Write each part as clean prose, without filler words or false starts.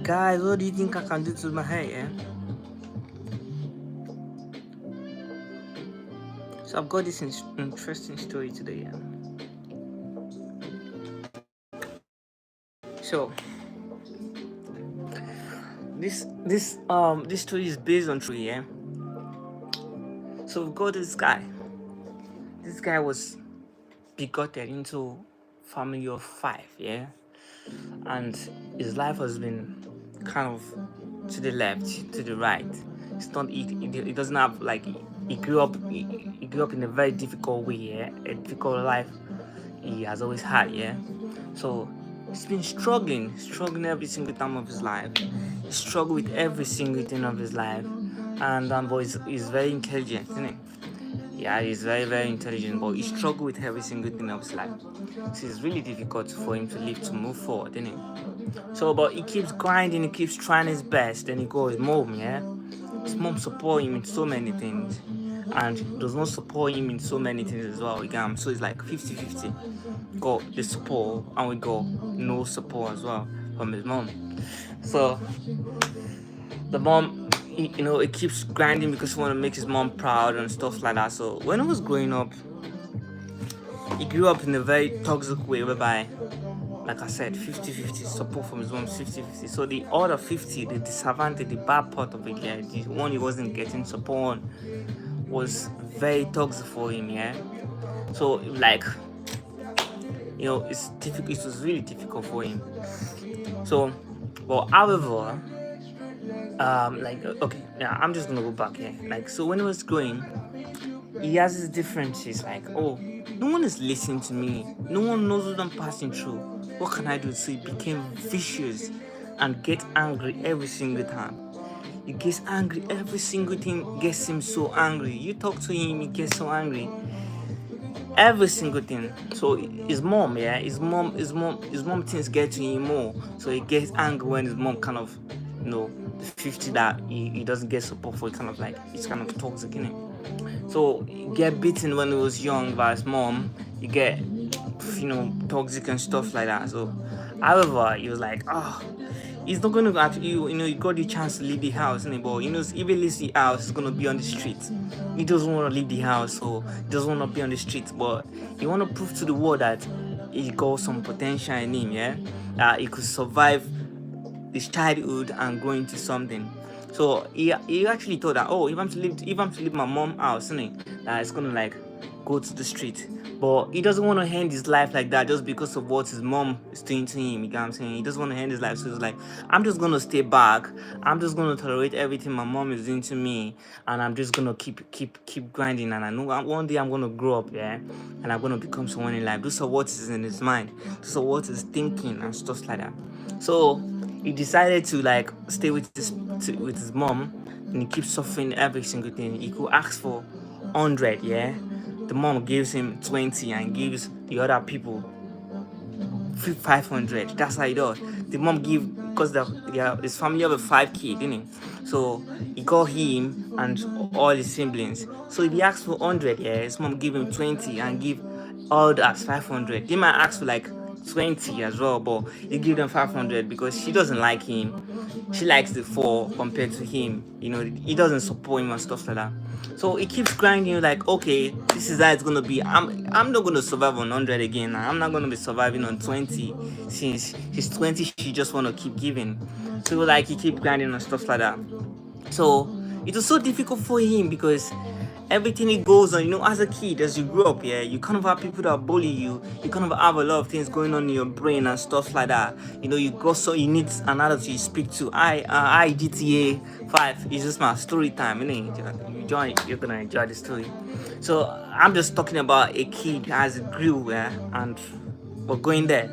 Guys, what do you think I can do to my hair? So I've got this interesting story today. So this story is based on true. So we've got this guy. This guy was begotten into family of 5. And his life has been kind of to the left, to the right. It's not. It doesn't have like. He grew up. He grew up in a very difficult way. A difficult life he has always had. So he's been struggling every single time of his life. He struggled with every single thing of his life, and but he's very intelligent, isn't he? Yeah, he's very, very intelligent, but he struggled with every single thing of his life. So it's really difficult for him to live, to move forward, isn't it? So, but he keeps grinding, he keeps trying his best. Then he goes, his mom, his mom support him in so many things, and does not support him in so many things as well. So it's like 50-50. Got the support, and we got no support as well from his mom. So the mom, it keeps grinding because he want to make his mom proud and stuff like that. So when he was growing up, he grew up in a very toxic way whereby, like I said, 50-50 support from his mom, 50-50. So the other 50, the disadvantage, the bad part of it, the one he wasn't getting support on, was very toxic for him, So like, it's difficult. It was really difficult for him. So, but however, I'm just gonna go back here. Like, so when he was growing, he has his differences. Like, oh, no one is listening to me. No one knows what I'm passing through. What can I do? So he became vicious and get angry every single time. He gets angry. Every single thing gets him so angry. You talk to him, he gets so angry. Every single thing. So his mom, his mom things get to him more. So he gets angry when his mom kind of, 50 that he doesn't get support for. Kind of like, it's kind of toxic, innit? So he get beaten when he was young by his mom. He get, toxic and stuff like that. So, however, he was like, he's not gonna actually, you got the chance to leave the house, innit? But if he leaves the house, he's gonna be on the street. He doesn't want to leave the house, so he doesn't want to be on the street. But he want to prove to the world that he got some potential in him, that he could survive his childhood and grow into something. So he actually thought that, if I'm to leave my mom's house, that it's gonna like go to the street. But he doesn't want to end his life like that just because of what his mom is doing to him. You get what I'm saying? He doesn't want to end his life. So he's like, I'm just gonna stay back. I'm just gonna tolerate everything my mom is doing to me, and I'm just gonna keep grinding. And I know one day I'm gonna grow up, and I'm gonna become someone in life. Those are what is in his mind. Those are what he's thinking and stuff like that. So he decided to like stay with his mom, and he keeps suffering every single thing. He could ask for 100, The mom gives him 20 and gives the other people 500. That's how he does. The mom because his family have a 5 kids, didn't he? So he got him and all his siblings. So if he asks for 100, his mom give him 20 and give all that 500. They might ask for like 20 as well, but he give them 500 because she doesn't like him. She likes the 4 compared to him. He doesn't support him and stuff like that. So he keeps grinding, like, okay, this is how it's gonna be. I'm not gonna survive on 100 again. I'm not gonna be surviving on 20. Since she's 20, she just wanna keep giving. So like he keep grinding and stuff like that. So it was so difficult for him because everything it goes on, as a kid, as you grow up, you kind of have people that bully you. You kind of have a lot of things going on in your brain and stuff like that. You need an adult to speak to. GTA 5 is just my story time, you're gonna enjoy the story. So I'm just talking about a kid as it grew, and we're going there.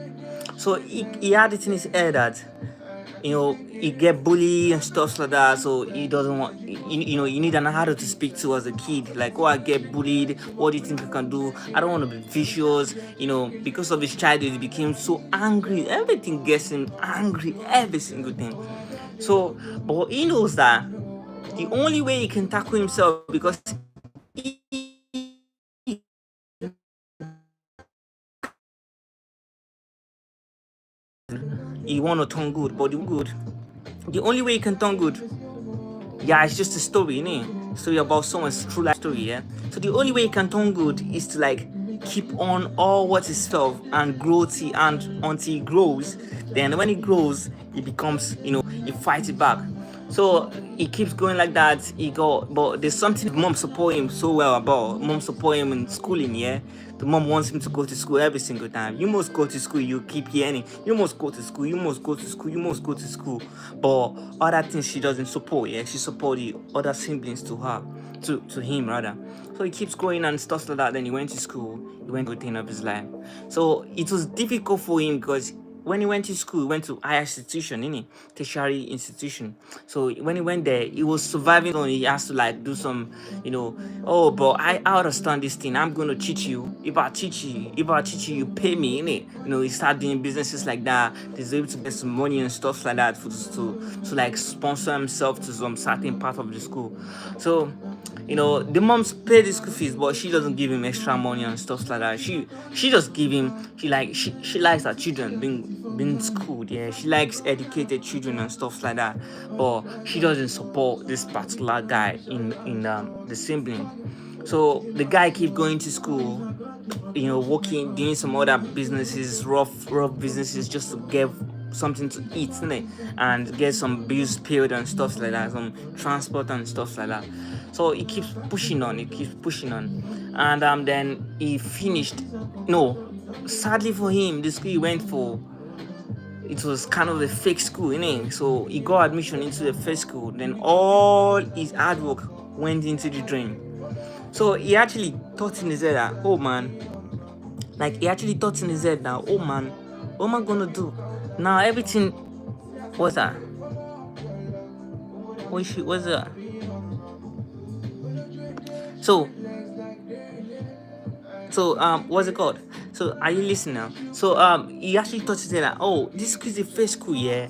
So he had it in his head that he get bullied and stuff like that. So he doesn't want, you need an adult to speak to as a kid. Like, I get bullied. What do you think I can do? I don't want to be vicious. Because of his childhood, he became so angry. Everything gets him angry, every single thing. So, but he knows that the only way he can tackle himself, because he he want to turn good, but the only way he can turn good, yeah, it's just a story, innit? Story about someone's true life story, yeah. So the only way he can turn good is to like keep on all what is stuff and grow till and until he grows. Then when he grows, he becomes, he fights it back. So he keeps going like that. But there's something mom support him so well about. Mom support him in schooling, yeah. The mom wants him to go to school every single time. You must go to school. You keep hearing, you must go to school. You must go to school. You must go to school. But other things she doesn't support. Yeah, she support the other siblings to her, to him rather. So he keeps growing and stuff like that. Then he went to school. He went to everything of his life. So it was difficult for him because when he went to school, he went to higher institution, tertiary institution. So when he went there, he was surviving on. He has to like do some, oh, but I understand this thing. I'm gonna teach you. If I teach you, you pay me, he start doing businesses like that. He's able to get some money and stuff like that to like sponsor himself to some certain part of the school. So the moms pay the school fees, but she doesn't give him extra money and stuff like that. She just give him. She likes her children being schooled. Yeah, she likes educated children and stuff like that. But she doesn't support this particular guy in the sibling. So the guy keep going to school, working, doing some other businesses, rough businesses, just to get something to eat, and get some bills paid and stuff like that, some transport and stuff like that. So he keeps pushing on, and then he finished. No, sadly for him, the school he went for, it was kind of a fake school, So he got admission into the fake school. Then all his hard work went into the drain. So he actually thought in his head that, oh man, what am I gonna do? Now everything, what's that? What's that? So what's it called? So are you listening now? So he actually thought to say that, oh, this is the first school, yeah.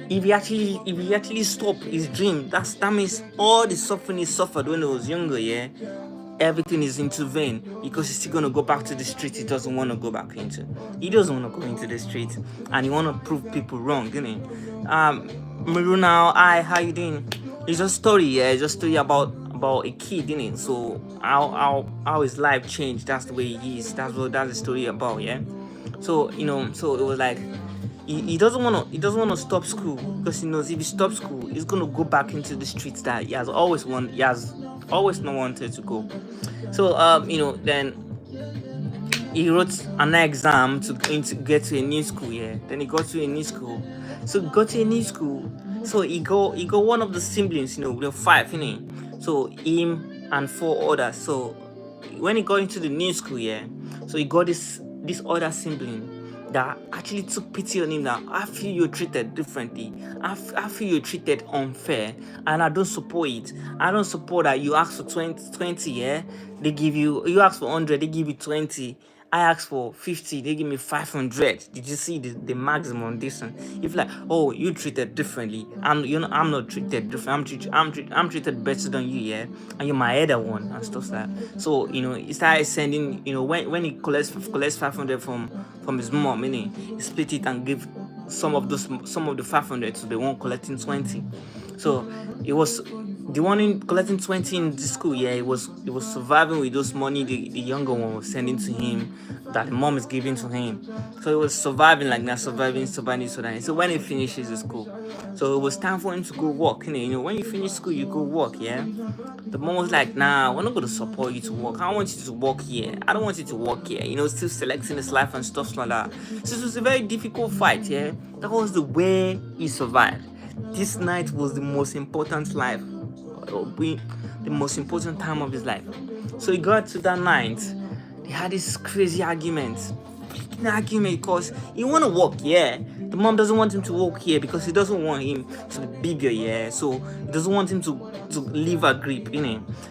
If he actually stopped his dream, that means all the suffering he suffered when he was younger, yeah, everything is into vain, because he's still gonna go back to the street. He doesn't want to go back into. He doesn't want to go into the street, and he want to prove people wrong, Maruna, how you doing? It's a story, yeah. It's a story about a kid, So how his life changed. That's the way he is. That's the story about, yeah. So so it was like he doesn't want to stop school, because he knows if he stops school, he's gonna go back into the streets that he has always not wanted to go. So then he wrote an exam to get to a new school. Yeah, then he got to a new school. So he got one of the siblings. The five. So him and four others. So when he got into the new school, yeah, so he got this other sibling that actually took pity on him. That I feel you're treated differently. I feel you're treated unfair, and I don't support it. I don't support that you ask for 20, yeah, they give you ask for 100, they give you 20. I asked for 50, they give me 500. Did you see the maximum distance? If like, oh, you treated differently, I'm not treated different. I'm treated better than you, yeah, and you're my other one and stuff like that. So he started sending, when he collects 500 from his mom, he split it and give some of the 500 to the one collecting 20. So it was the one in collecting 20 in the school, yeah, it was surviving with those money the younger one was sending to him, that the mom is giving to him. So it was surviving like that, surviving. So when he finishes the school, so it was time for him to go work. When you finish school, you go work, yeah. The mom was like, nah, we're not going to support you to work. I want you to work here. I don't want you to work here. Still selecting his life and stuff like that. So it was a very difficult fight, yeah. That was the way he survived. This night was the most important the most important time of his life. So he got to that night. They had this crazy argument because he want to work, yeah. The mom doesn't want him to work here because he doesn't want him to be bigger, yeah. So he doesn't want him to leave a grip,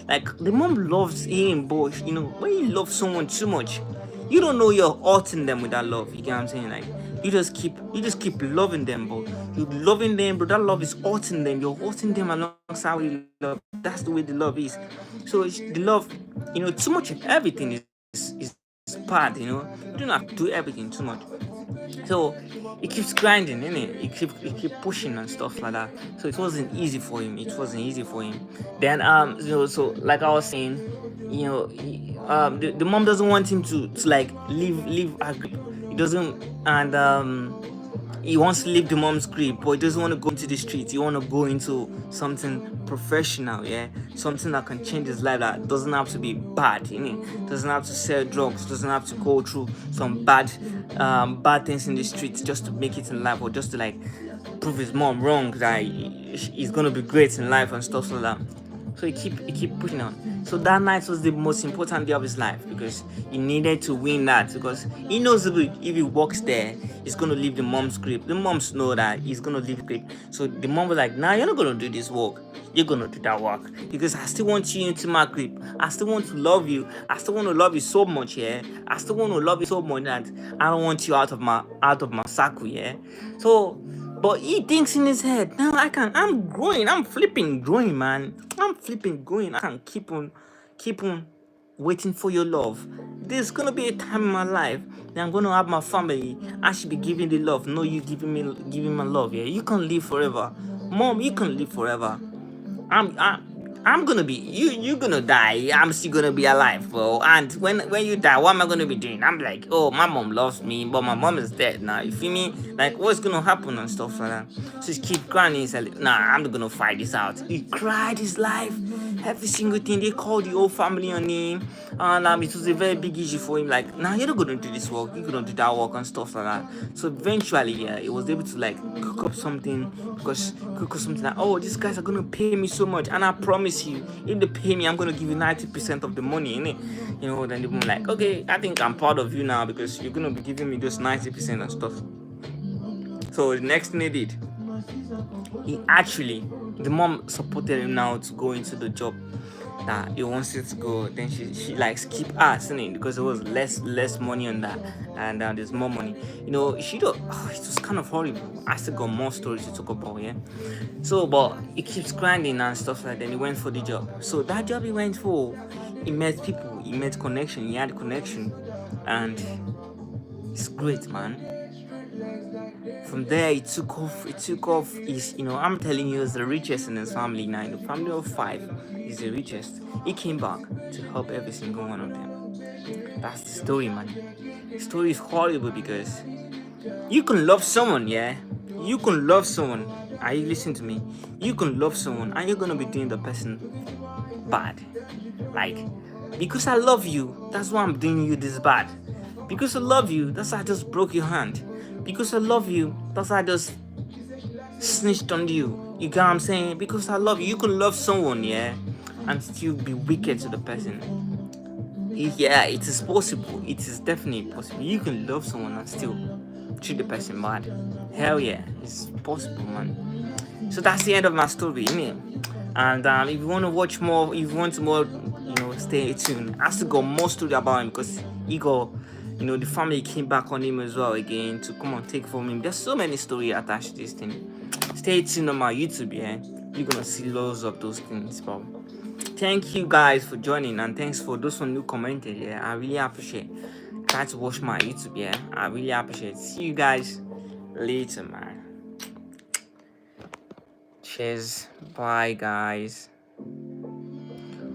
Like the mom loves him, but when you love someone too much, you don't know you're hurting them with that love. You get what I'm saying? Like you just keep loving them, but you're loving them, but that love is hurting them. You're hurting them alongside with love. That's the way the love is. So it's the love, too much of everything is bad. You don't have to do everything too much. So he keeps grinding, innit? He keep pushing and stuff like that. So it wasn't easy for him. It wasn't easy for him. Then so like I was saying, the mom doesn't want him to like leave her grip. He doesn't, and he wants to leave the mom's grip, but he doesn't want to go into the streets. He want to go into something professional, yeah, something that can change his life. That doesn't have to be bad, doesn't have to sell drugs, doesn't have to go through some bad things in the streets just to make it in life, or just to like prove his mom wrong that he's gonna be great in life and stuff like that. So he keep pushing on. So that night was the most important day of his life, because he needed to win that, because he knows if he walks there, he's gonna leave the mom's grip. The moms know that he's gonna leave grip. So the mom was like, "Nah, you're not gonna do this work. You're gonna do that work, because I still want you into my grip. I still want to love you. I still want to love you so much, yeah. I still want to love you so much that I don't want you out of my circle, yeah." So, but he thinks in his head, "No, I'm growing. I'm flipping growing, man. I'm flipping growing. I can keep on waiting for your love. There's gonna be a time in my life that I'm gonna have my family. I should be giving the love, no you giving my love. Yeah, you can live forever, mom. You can live forever. I'm gonna be you're gonna die. I'm still gonna be alive, bro. And when you die, what am I gonna be doing?" I'm like, "Oh, my mom loves me, but my mom is dead now. You feel me? Like, what's gonna happen and stuff like that." So he keep crying. He's like, "Nah, I'm not gonna fight this out." He cried his life, every single thing. They called the whole family on him, and it was a very big issue for him. Like, "Nah, you're not gonna do this work. You're gonna do that work and stuff like that." So eventually, yeah, he was able to like cook up something like, "Oh, these guys are gonna pay me so much, and I promise you, if they pay me, I'm gonna give you 90% of the money, innit?" Then they were like, "Okay, I think I'm proud of you now, because you're gonna be giving me those 90% and stuff." So the next thing they did, the mom supported him now to go into the job that he wanted to go. Then she like skip us, innit? Because there was less money on that, and there's more money. It was kind of horrible. I still got more stories to talk about, yeah. So, but he keeps grinding and stuff like that. Then he went for the job. So that job he went for, he met people, he met connection, he had connection, and it's great, man. From there, it took off. I'm telling you, he's the richest in his family now. In the family of 5, he's the richest. He came back to help every single one of them. That's the story, man. The story is horrible, because you can love someone, yeah. You can love someone. Are you listening to me? You can love someone, and you're gonna be doing the person bad. Like, because I love you, that's why I'm doing you this bad. Because I love you, that's why I just broke your hand. Because I love you, that's why I just snitched on you. You get what I'm saying? Because I love you. You can love someone, yeah, and still be wicked to the person. Yeah, it is possible. It is definitely possible. You can love someone and still treat the person bad. Hell yeah, it's possible, man. So that's the end of my story, innit? And if you want to watch more, if you want more, stay tuned. I still got more story about him, because he got, the family came back on him as well again to come and take from him. There's so many stories attached to this thing. Stay tuned on my YouTube, yeah. You're gonna see loads of those things, bro. Thank you guys for joining, and thanks for those who commented, yeah. I really appreciate. Try to watch my YouTube, yeah. I really appreciate. See you guys later, man. Cheers. Bye, guys.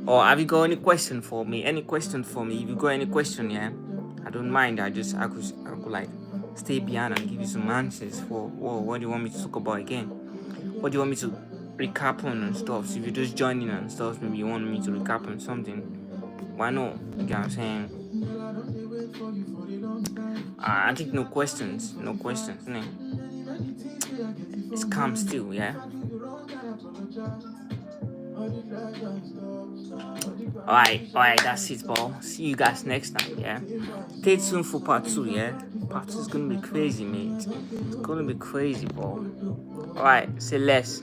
Or have you got any question for me? Any question for me? If you got any question, yeah, I don't mind. I could like stay behind and give you some answers for what do you want me to talk about again? What do you want me to recap on and stuff? So if you're just joining and stuff, maybe you want me to recap on something, why not? You get what I'm saying? I think no questions, innit? It's calm still, yeah. Alright, that's it, bro. See you guys next time, yeah. Stay tuned for part 2, yeah. Part 2 is gonna be crazy, mate. It's gonna be crazy, bro. Alright, say less.